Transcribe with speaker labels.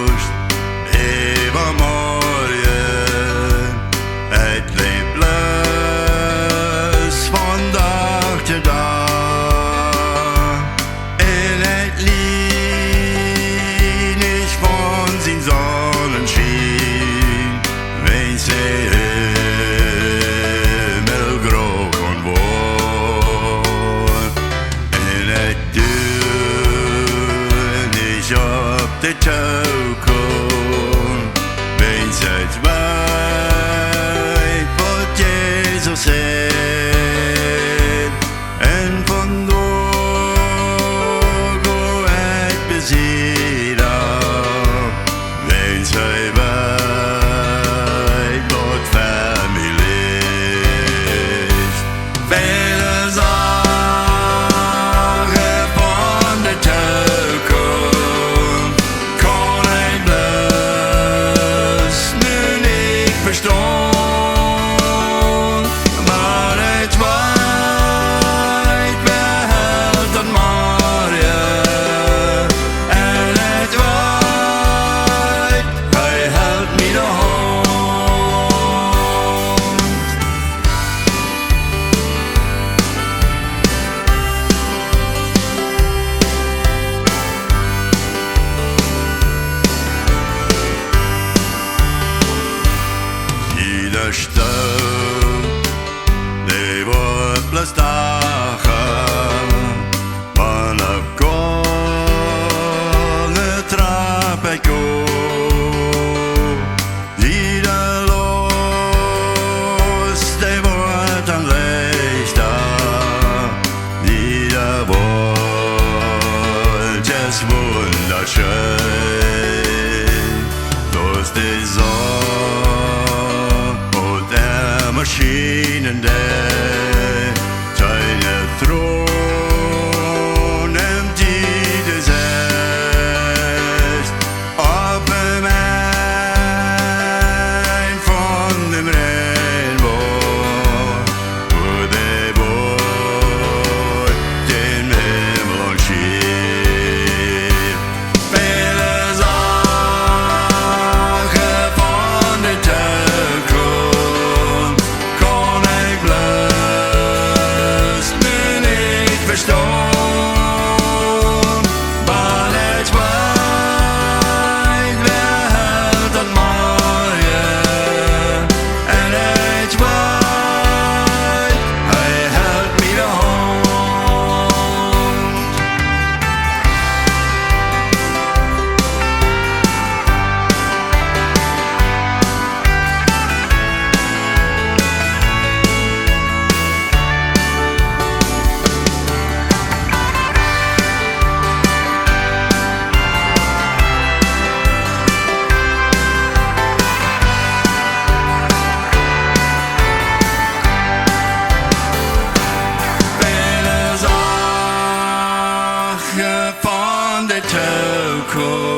Speaker 1: rust even morgen. Het leeft plus van dag tot dag. En het lied niet van zijn zonneschijn. Wenn ze hemel kon worden. En het duurt niet op de toekomst. Wenn ze het weet wat Jezus zegt. En vandaag hoe het bezit af. Wenn ze weet wat familie is. Vele zagen van de toekomst. Kon ik dus nu niet verstaan. Maar het weet wel dat morgen. En het weet, hij houdt me de hand. Jeder Sturm, der wordt plus dagen. Man op kolle trap ik op. Jeder los, der wordt dan lichter. Jeder wordt is wunderschön. Durch die Sonne und der Maschinen, der seine Thron im Titel setzt. Auf dem Ein von dem Regenbogen, wo der Boot den Himmel schiebt. Viele Sachen von der Toekomst kon ik bloß nu niet verstaan. Maar het weet wel dat morgen. En het weet, hij houdt me de hand. Vele zagen van de toekomst.